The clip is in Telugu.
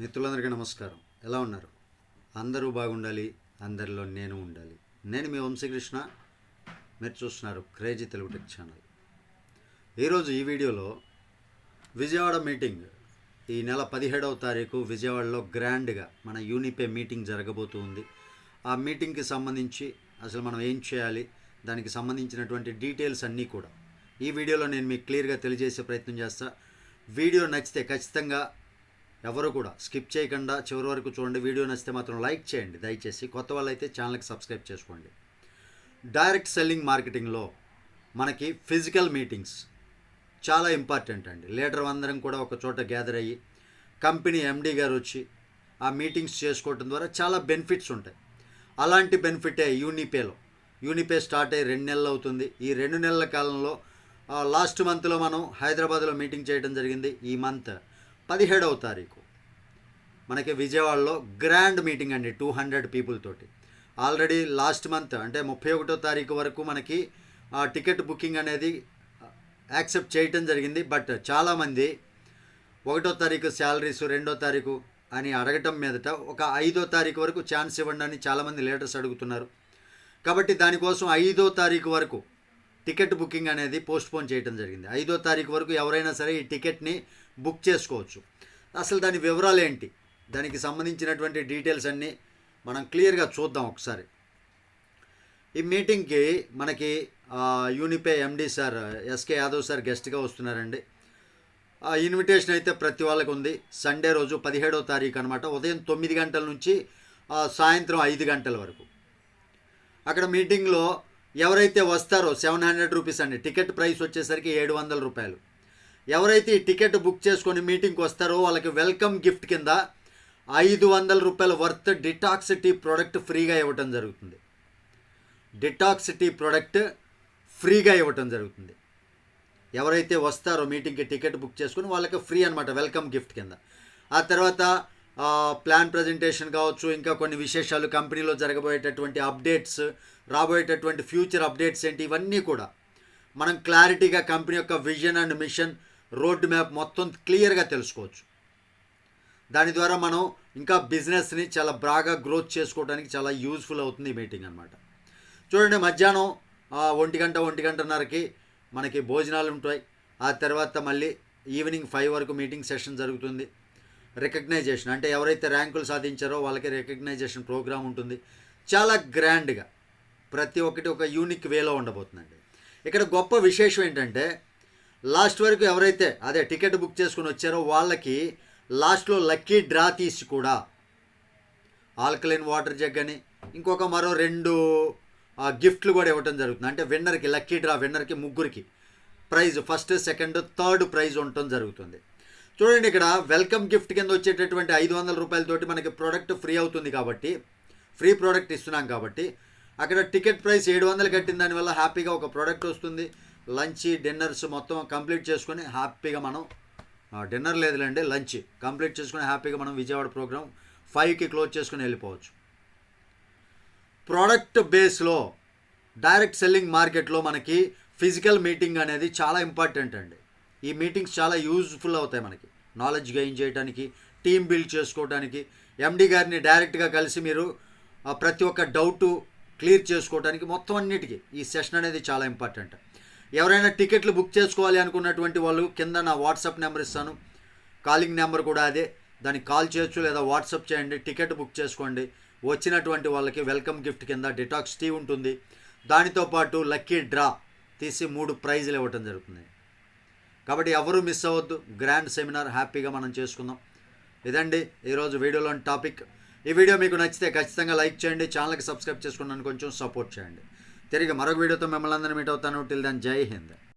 మిత్రులందరికీ నమస్కారం. ఎలా ఉన్నారు? అందరూ బాగుండాలి, అందరిలో నేను ఉండాలి. నేను మీ వంశీకృష్ణ. మీరు చూస్తున్నారు క్రేజీ తెలుగు టెక్ ఛానల్. ఈరోజు ఈ వీడియోలో విజయవాడ మీటింగ్ ఈ నెల 17వ తారీఖు విజయవాడలో గ్రాండ్గా మన యూనిపే మీటింగ్ జరగబోతుంది. ఆ మీటింగ్కి సంబంధించి అసలు మనం ఏం చేయాలి, దానికి సంబంధించినటువంటి డీటెయిల్స్ అన్నీ కూడా ఈ వీడియోలో నేను మీకు క్లియర్గా తెలియజేసే ప్రయత్నం చేస్తా. వీడియో నచ్చితే ఖచ్చితంగా ఎవరు కూడా స్కిప్ చేయకుండా చివరి వరకు చూడండి. వీడియో నచ్చితే మాత్రం లైక్ చేయండి దయచేసి. కొత్త వాళ్ళైతే ఛానల్కి సబ్స్క్రైబ్ చేసుకోండి. డైరెక్ట్ సెల్లింగ్ మార్కెటింగ్లో మనకి ఫిజికల్ మీటింగ్స్ చాలా ఇంపార్టెంట్ అండి. లీడర్ అందరం కూడా ఒక చోట గ్యాదర్ అయ్యి కంపెనీ ఎండీ గారు వచ్చి ఆ మీటింగ్స్ చేసుకోవటం ద్వారా చాలా బెనిఫిట్స్ ఉంటాయి. అలాంటి బెనిఫిటే యూనిపే స్టార్ట్ అయ్యి 2 నెలలు అవుతుంది. ఈ 2 నెలల కాలంలో లాస్ట్ మంత్లో మనం హైదరాబాద్లో మీటింగ్ చేయడం జరిగింది. ఈ మంత్ 17వ తారీఖు మనకి విజయవాడలో గ్రాండ్ మీటింగ్ అండి, 200 పీపుల్ తోటి. ఆల్రెడీ లాస్ట్ మంత్ అంటే 31వ తారీఖు వరకు మనకి టికెట్ బుకింగ్ అనేది యాక్సెప్ట్ చేయటం జరిగింది. బట్ చాలామంది 1వ తారీఖు శాలరీస్ 2వ తారీఖు అని అడగటం మీదట ఒక 5వ తారీఖు వరకు ఛాన్స్ ఇవ్వండి అని చాలామంది లీడర్స్ అడుగుతున్నారు. కాబట్టి దానికోసం 5వ తారీఖు వరకు టికెట్ బుకింగ్ అనేది పోస్ట్పోన్ చేయడం జరిగింది. 5వ తారీఖు వరకు ఎవరైనా సరే ఈ టికెట్ని బుక్ చేసుకోవచ్చు. అసలు దాని వివరాలు ఏంటి, దానికి సంబంధించినటువంటి డీటెయిల్స్ అన్నీ మనం క్లియర్గా చూద్దాం ఒకసారి. ఈ మీటింగ్కి మనకి Unipay MD sir SK Yadav sir గెస్ట్గా వస్తున్నారండి. ఇన్విటేషన్ అయితే ప్రతి వాళ్ళకు ఉంది. సండే రోజు 17వ తారీఖు అనమాట, ఉదయం 9 గంటల నుంచి సాయంత్రం 5 గంటల వరకు. అక్కడ మీటింగ్లో ఎవరైతే వస్తారో 700 రూపీస్ అండి, టికెట్ ప్రైస్ వచ్చేసరికి 700 రూపాయలు. ఎవరైతే ఈ టికెట్ బుక్ చేసుకొని మీటింగ్కి వస్తారో వాళ్ళకి వెల్కమ్ గిఫ్ట్ కింద 500 రూపాయల వర్త్ డిటాక్స్ టీ ప్రోడక్ట్ ఫ్రీగా ఇవ్వటం జరుగుతుంది. డిటాక్స్ టీ ప్రోడక్ట్ ఫ్రీగా ఇవ్వటం జరుగుతుంది. ఎవరైతే వస్తారో మీటింగ్కి టికెట్ బుక్ చేసుకొని వాళ్ళకి ఫ్రీ అనమాట, వెల్కమ్ గిఫ్ట్ కింద. ఆ తర్వాత ప్లాన్ ప్రజెంటేషన్ కావచ్చు, ఇంకా కొన్ని విశేషాలు, కంపెనీలో జరగబోయేటటువంటి అప్డేట్స్, రాబోయేటటువంటి ఫ్యూచర్ అప్డేట్స్ ఏంటి, ఇవన్నీ కూడా మనం క్లారిటీగా కంపెనీ యొక్క vision and mission, road map మొత్తం క్లియర్గా తెలుసుకోవచ్చు. దాని ద్వారా మనం ఇంకా బిజినెస్ని చాలా బాగా గ్రోత్ చేసుకోవడానికి చాలా యూజ్ఫుల్ అవుతుంది ఈ మీటింగ్ అనమాట. చూడండి, మధ్యాహ్నం 1:00-1:30కి మనకి భోజనాలు ఉంటాయి. ఆ తర్వాత మళ్ళీ ఈవినింగ్ 5 వరకు మీటింగ్ సెషన్ జరుగుతుంది. రికగ్నైజేషన్ అంటే ఎవరైతే ర్యాంకులు సాధించారో వాళ్ళకి రికగ్నైజేషన్ ప్రోగ్రామ్ ఉంటుంది. చాలా గ్రాండ్గా ప్రతి ఒక్కటి ఒక యూనిక్ వేలో ఉండబోతుందండి. ఇక్కడ గొప్ప విశేషం ఏంటంటే లాస్ట్ వరకు ఎవరైతే టికెట్ బుక్ చేసుకుని వచ్చారో వాళ్ళకి లాస్ట్లో లక్కీ డ్రా తీసి కూడా ఆల్కలైన్ వాటర్ జగ్ అని ఇంకొక మరో 2 గిఫ్ట్లు కూడా ఇవ్వటం జరుగుతుంది. అంటే విన్నర్కి లక్కీ డ్రా, విన్నర్కి 3కి prize, first, second, third prize ఉండటం జరుగుతుంది. చూడండి, ఇక్కడ వెల్కమ్ గిఫ్ట్ కింద వచ్చేటటువంటి 500 రూపాయలతోటి మనకి ప్రోడక్ట్ ఫ్రీ అవుతుంది. కాబట్టి ఫ్రీ ప్రోడక్ట్ ఇస్తున్నాం కాబట్టి అక్కడ టికెట్ ప్రైస్ 700 కట్టిన దానివల్ల హ్యాపీగా ఒక ప్రోడక్ట్ వస్తుంది. లంచ్, డిన్నర్స్ మొత్తం కంప్లీట్ చేసుకొని హ్యాపీగా మనం డిన్నర్ లేదులేండి, లంచ్ కంప్లీట్ చేసుకుని హ్యాపీగా మనం విజయవాడ ప్రోగ్రామ్ 5కి క్లోజ్ చేసుకుని వెళ్ళిపోవచ్చు. ప్రోడక్ట్ బేస్లో డైరెక్ట్ సెల్లింగ్ మార్కెట్లో మనకి ఫిజికల్ మీటింగ్ అనేది చాలా ఇంపార్టెంట్ అండి. ఈ మీటింగ్స్ చాలా యూజ్ఫుల్ అవుతాయి మనకి, నాలెడ్జ్ గెయిన్ చేయడానికి, టీమ్ బిల్డ్ చేసుకోవడానికి, ఎండి గారిని డైరెక్ట్గా కలిసి మీరు ప్రతి ఒక్క డౌటు క్లియర్ చేసుకోవడానికి, మొత్తం అన్నిటికీ ఈ సెషన్ అనేది చాలా ఇంపార్టెంట్. ఎవరైనా టికెట్లు బుక్ చేసుకోవాలి అనుకున్నటువంటి వాళ్ళు కింద నా వాట్సాప్ నెంబర్ ఇస్తాను, కాలింగ్ నెంబర్ కూడా అదే, దానికి కాల్ చేయొచ్చు లేదా వాట్సాప్ చేయండి. టికెట్ బుక్ చేసుకోండి. వచ్చినటువంటి వాళ్ళకి వెల్కమ్ గిఫ్ట్ కింద డిటాక్స్ టీ ఉంటుంది. దానితో పాటు లక్కీ డ్రా తీసి 3 ప్రైజులు ఇవ్వటం జరుగుతుంది. కాబట్టి ఎవరు మిస్ అవ్వద్దు, గ్రాండ్ సెమినార్ హ్యాపీగా మనం చేసుకుందాం. ఇదండి ఈరోజు వీడియోలోని టాపిక్. ఈ వీడియో మీకు నచ్చితే ఖచ్చితంగా లైక్ చేయండి, ఛానల్కి సబ్స్క్రైబ్ చేసుకున్నాను కొంచెం సపోర్ట్ చేయండి. తిరిగి మరొక వీడియోతో మిమ్మల్ని అందరినీ మీట్ అవుతాను. టిల్ దెన్ జై హింద్.